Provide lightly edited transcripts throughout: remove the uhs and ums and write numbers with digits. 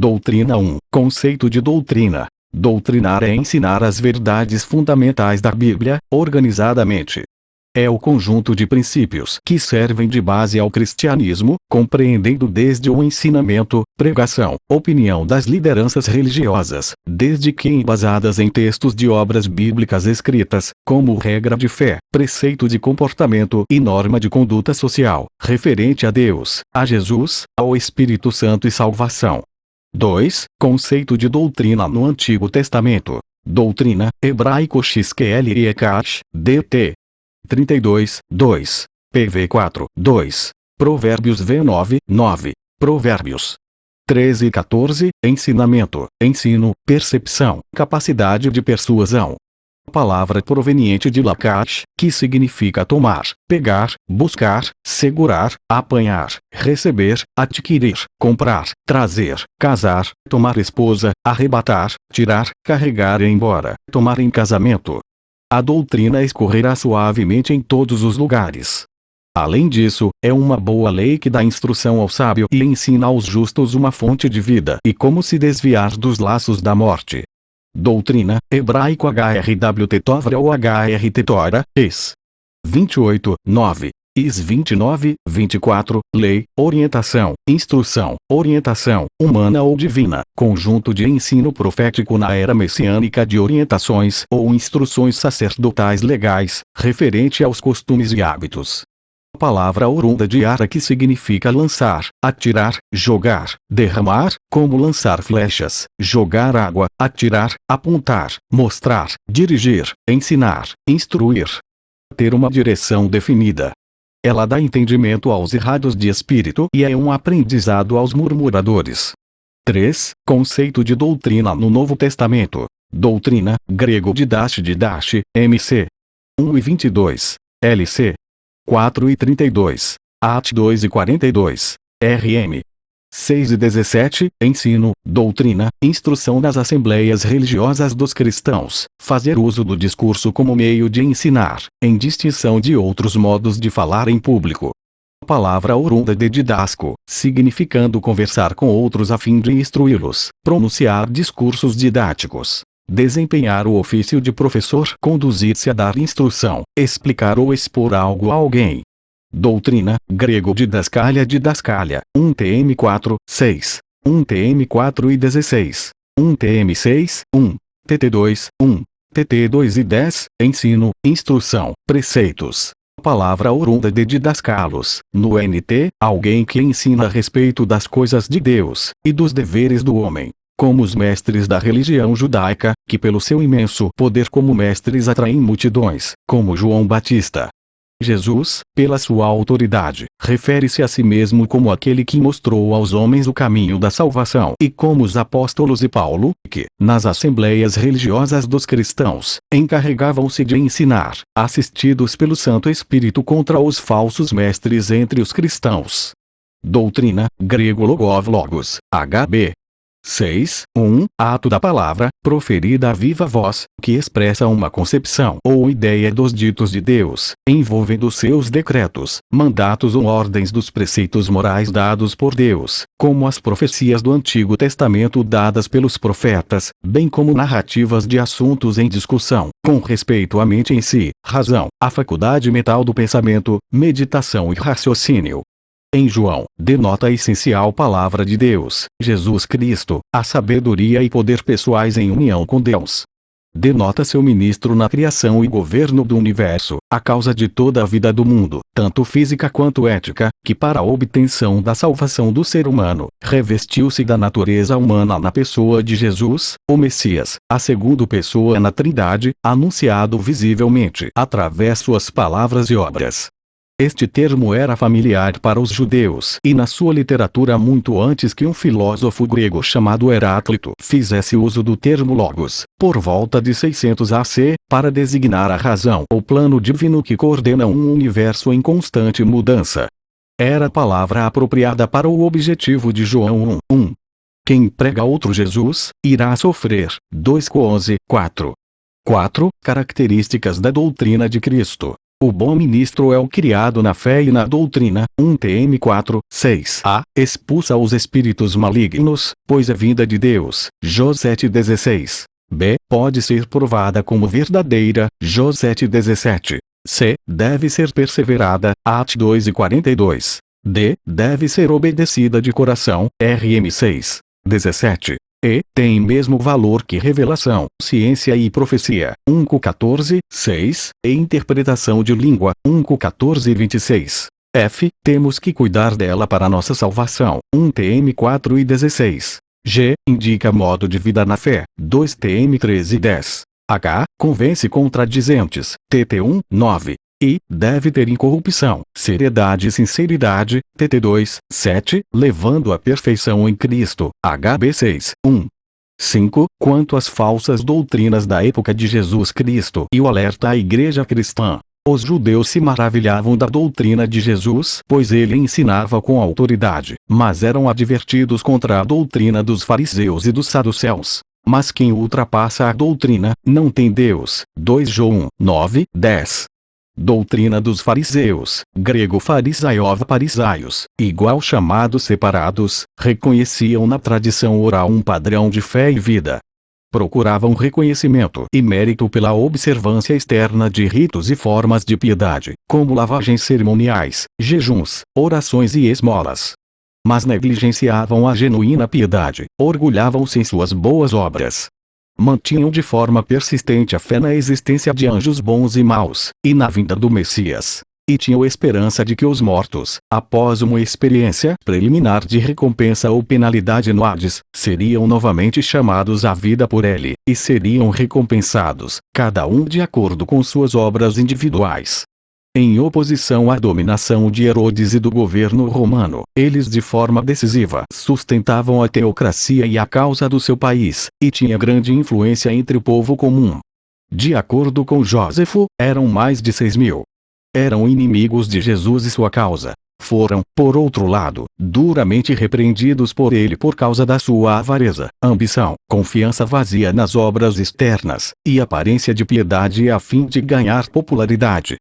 Doutrina 1. Conceito de doutrina. Doutrinar é ensinar as verdades fundamentais da Bíblia, organizadamente. É o conjunto de princípios que servem de base ao cristianismo, compreendendo desde o ensinamento, pregação, opinião das lideranças religiosas, desde que embasadas em textos de obras bíblicas escritas, como regra de fé, preceito de comportamento e norma de conduta social, referente a Deus, a Jesus, ao Espírito Santo e salvação. 2. Conceito de doutrina no Antigo Testamento. Doutrina, hebraico xqlekash, dt. 32, 2. PV 4, 2. Provérbios V9, 9. Provérbios 13 e 14. Ensinamento, ensino, percepção, capacidade de persuasão. Palavra proveniente de lakash, que significa tomar, pegar, buscar, segurar, apanhar, receber, adquirir, comprar, trazer, casar, tomar esposa, arrebatar, tirar, carregar e ir embora, tomar em casamento. A doutrina escorrerá suavemente em todos os lugares. Além disso, é uma boa lei que dá instrução ao sábio e ensina aos justos uma fonte de vida e como se desviar dos laços da morte. Doutrina, hebraico hrwt tovra ou hrt tora, is. 28, 9. Is 29, 24, lei, orientação, instrução, orientação, humana ou divina, conjunto de ensino profético na era messiânica de orientações ou instruções sacerdotais legais, referente aos costumes e hábitos. Palavra oriunda de ara que significa lançar, atirar, jogar, derramar, como lançar flechas, jogar água, atirar, apontar, mostrar, dirigir, ensinar, instruir. Ter uma direção definida. Ela dá entendimento aos errados de espírito e é um aprendizado aos murmuradores. 3. Conceito de doutrina no Novo Testamento. Doutrina, grego didache, MC. 1 e 22. LC. 4 e 32. AT 2 e 42. RM. 6 e 17. Ensino, doutrina, instrução nas assembleias religiosas dos cristãos, fazer uso do discurso como meio de ensinar, em distinção de outros modos de falar em público. Palavra oriunda de didasco, significando conversar com outros a fim de instruí-los, pronunciar discursos didáticos. Desempenhar o ofício de professor, conduzir-se a dar instrução, explicar ou expor algo a alguém. Doutrina, grego didascalia, 1 TM 4, 6, 1 TM 4 e 16, 1 TM 6, 1, TT 2, 1, TT 2 e 10, ensino, instrução, preceitos. Palavra oriunda de didascalos, no NT, alguém que ensina a respeito das coisas de Deus, e dos deveres do homem. Como os mestres da religião judaica, que pelo seu imenso poder como mestres atraem multidões, como João Batista. Jesus, pela sua autoridade, refere-se a si mesmo como aquele que mostrou aos homens o caminho da salvação e como os apóstolos e Paulo, que, nas assembleias religiosas dos cristãos, encarregavam-se de ensinar, assistidos pelo Santo Espírito contra os falsos mestres entre os cristãos. Doutrina, grego logos, HB. 6. 1. Ato da palavra, proferida a viva voz, que expressa uma concepção ou ideia dos ditos de Deus, envolvendo seus decretos, mandatos ou ordens dos preceitos morais dados por Deus, como as profecias do Antigo Testamento dadas pelos profetas, bem como narrativas de assuntos em discussão, com respeito à mente em si, razão, a faculdade mental do pensamento, meditação e raciocínio. Em João, denota a essencial palavra de Deus, Jesus Cristo, a sabedoria e poder pessoais em união com Deus. Denota seu ministro na criação e governo do universo, a causa de toda a vida do mundo, tanto física quanto ética, que para a obtenção da salvação do ser humano, revestiu-se da natureza humana na pessoa de Jesus, o Messias, a segunda pessoa na Trindade, anunciado visivelmente através suas palavras e obras. Este termo era familiar para os judeus e na sua literatura muito antes que um filósofo grego chamado Heráclito fizesse uso do termo logos, por volta de 600 AC, para designar a razão ou plano divino que coordena um universo em constante mudança. Era a palavra apropriada para o objetivo de João 1. Quem prega outro Jesus, irá sofrer. 2 Cor 11, 4. 4. Características da doutrina de Cristo. O bom ministro é o criado na fé e na doutrina. 1 Tm 4, 6 A. Expulsa os espíritos malignos, pois é vinda de Deus. Jó 7,16. B. Pode ser provada como verdadeira. Jó 7,17. C. Deve ser perseverada. At 2,42. D. Deve ser obedecida de coração. Rm 6, 17. E. Tem mesmo valor que revelação, ciência e profecia. 1 Cu 14, 6. E interpretação de língua. 1 Cu 14, 26. F. Temos que cuidar dela para nossa salvação. 1 Tm 4 e 16. G. Indica modo de vida na fé. 2 Tm 13 e 10. H. Convence contradizentes. Tt 1, 9. I. Deve ter incorrupção, seriedade e sinceridade. Tt 2, 7. Levando à perfeição em Cristo. Hb 6, 1. 5. Quanto às falsas doutrinas da época de Jesus Cristo e o alerta à igreja cristã. Os judeus se maravilhavam da doutrina de Jesus, pois ele ensinava com autoridade, mas eram advertidos contra a doutrina dos fariseus e dos saduceus. Mas quem ultrapassa a doutrina, não tem Deus. 2 João 1, 9, 10. Doutrina dos fariseus, grego farisaiov parisaios, igual chamados separados, reconheciam na tradição oral um padrão de fé e vida. Procuravam reconhecimento e mérito pela observância externa de ritos e formas de piedade, como lavagens cerimoniais, jejuns, orações e esmolas. Mas negligenciavam a genuína piedade, orgulhavam-se em suas boas obras. Mantinham de forma persistente a fé na existência de anjos bons e maus, e na vinda do Messias. E tinham esperança de que os mortos, após uma experiência preliminar de recompensa ou penalidade no Hades, seriam novamente chamados à vida por ele, e seriam recompensados, cada um de acordo com suas obras individuais. Em oposição à dominação de Herodes e do governo romano, eles de forma decisiva sustentavam a teocracia e a causa do seu país, e tinha grande influência entre o povo comum. De acordo com Jósefo, eram mais de 6.000. Eram inimigos de Jesus e sua causa. Foram, por outro lado, duramente repreendidos por ele por causa da sua avareza, ambição, confiança vazia nas obras externas, e aparência de piedade a fim de ganhar popularidade.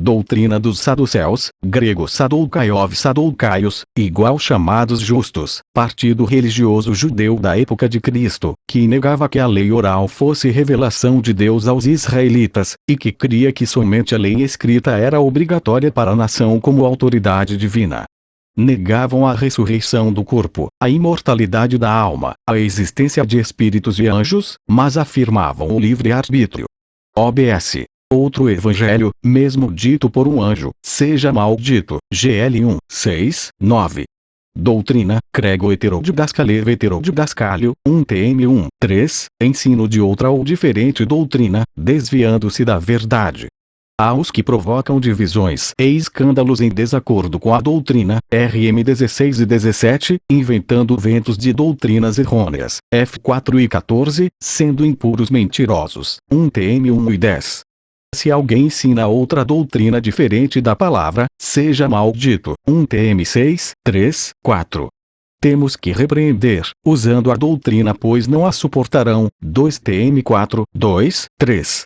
Doutrina dos saduceus, grego sadoucaiov sadoucaios, igual chamados justos, partido religioso judeu da época de Cristo, que negava que a lei oral fosse revelação de Deus aos israelitas, e que cria que somente a lei escrita era obrigatória para a nação como autoridade divina. Negavam a ressurreição do corpo, a imortalidade da alma, a existência de espíritos e anjos, mas afirmavam o livre-arbítrio. OBS. Outro evangelho, mesmo dito por um anjo, seja maldito. GL 1, 6, 9. Doutrina, crego heterodidascalio, 1 Tm 1, 3, ensino de outra ou diferente doutrina, desviando-se da verdade. Há os que provocam divisões e escândalos em desacordo com a doutrina, RM 16 e 17, inventando ventos de doutrinas errôneas, F4 e 14, sendo impuros mentirosos, 1 Tm 1 e 10. Se alguém ensina outra doutrina diferente da palavra, seja maldito. 1 Tm 6, 3, 4. Temos que repreender, usando a doutrina pois não a suportarão. 2 Tm 4, 2, 3.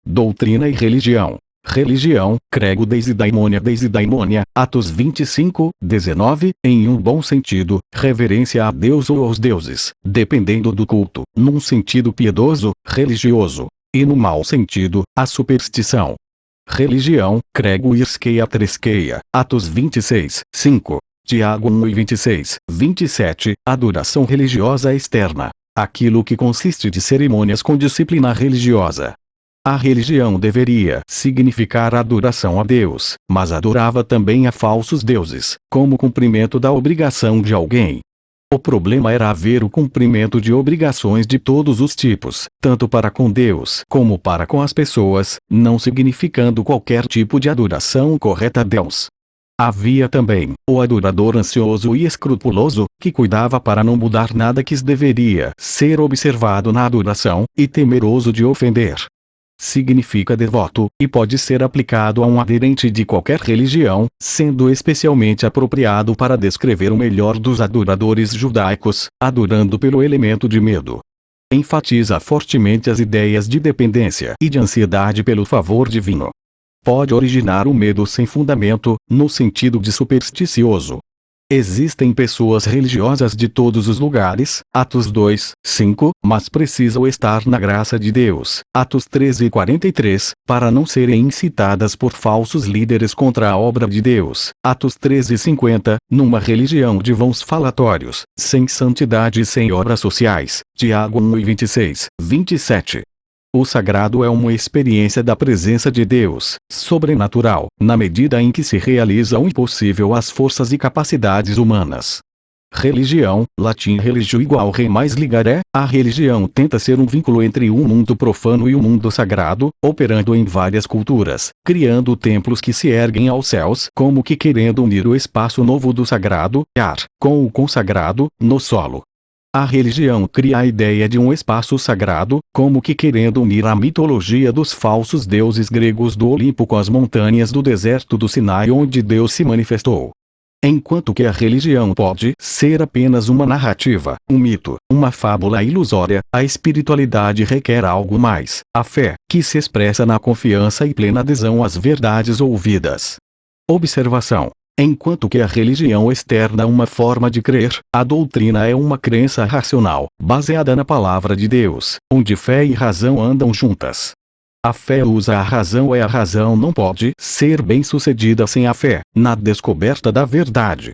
Doutrina e religião. Religião, crego desidaimonia, Atos 25, 19, em um bom sentido, reverência a Deus ou aos deuses, dependendo do culto, num sentido piedoso, religioso. E no mau sentido, a superstição. Religião, crego irskeia treskeia, Atos 26, 5, Tiago 1 e 26, 27, adoração religiosa externa. Aquilo que consiste de cerimônias com disciplina religiosa. A religião deveria significar adoração a Deus, mas adorava também a falsos deuses, como cumprimento da obrigação de alguém. O problema era haver o cumprimento de obrigações de todos os tipos, tanto para com Deus como para com as pessoas, não significando qualquer tipo de adoração correta a Deus. Havia também o adorador ansioso e escrupuloso, que cuidava para não mudar nada que deveria ser observado na adoração, e temeroso de ofender. Significa devoto, e pode ser aplicado a um aderente de qualquer religião, sendo especialmente apropriado para descrever o melhor dos adoradores judaicos, adorando pelo elemento de medo. Enfatiza fortemente as ideias de dependência e de ansiedade pelo favor divino. pode originar o medo sem fundamento, no sentido de supersticioso. Existem pessoas religiosas de todos os lugares, Atos 2, 5, mas precisam estar na graça de Deus, Atos 13 43, para não serem incitadas por falsos líderes contra a obra de Deus, Atos 13 50, numa religião de vãos falatórios, sem santidade e sem obras sociais, Tiago 1 e 26, 27. O sagrado é uma experiência da presença de Deus, sobrenatural, na medida em que se realiza o impossível às forças e capacidades humanas. Religião, latim religio igual re mais ligare, a religião tenta ser um vínculo entre o mundo profano e o mundo sagrado, operando em várias culturas, criando templos que se erguem aos céus como que querendo unir o espaço novo do sagrado, ar, com o consagrado, no solo. A religião cria a ideia de um espaço sagrado, como que querendo unir a mitologia dos falsos deuses gregos do Olimpo com as montanhas do deserto do Sinai onde Deus se manifestou. Enquanto que a religião pode ser apenas uma narrativa, um mito, uma fábula ilusória, a espiritualidade requer algo mais, a fé, que se expressa na confiança e plena adesão às verdades ouvidas. Observação. Enquanto que a religião externa uma forma de crer, a doutrina é uma crença racional, baseada na palavra de Deus, onde fé e razão andam juntas. A fé usa a razão e a razão não pode ser bem-sucedida sem a fé, na descoberta da verdade.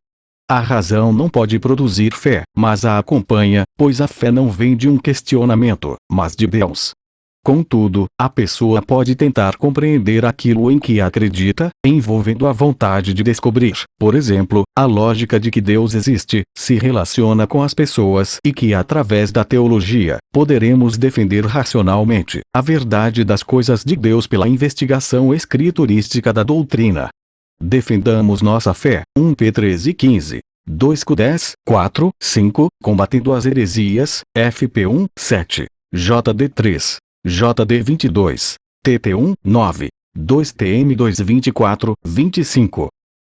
A razão não pode produzir fé, mas a acompanha, pois a fé não vem de um questionamento, mas de Deus. Contudo, a pessoa pode tentar compreender aquilo em que acredita, envolvendo a vontade de descobrir, por exemplo, a lógica de que Deus existe, se relaciona com as pessoas e que através da teologia, poderemos defender racionalmente a verdade das coisas de Deus pela investigação escriturística da doutrina. Defendamos nossa fé, 1 P 13:15. 2 Q 10, 4, 5, combatendo as heresias, FP 1, 7, JD 3. JD 22, TT 1, 9, 2 TM 2 24, 25.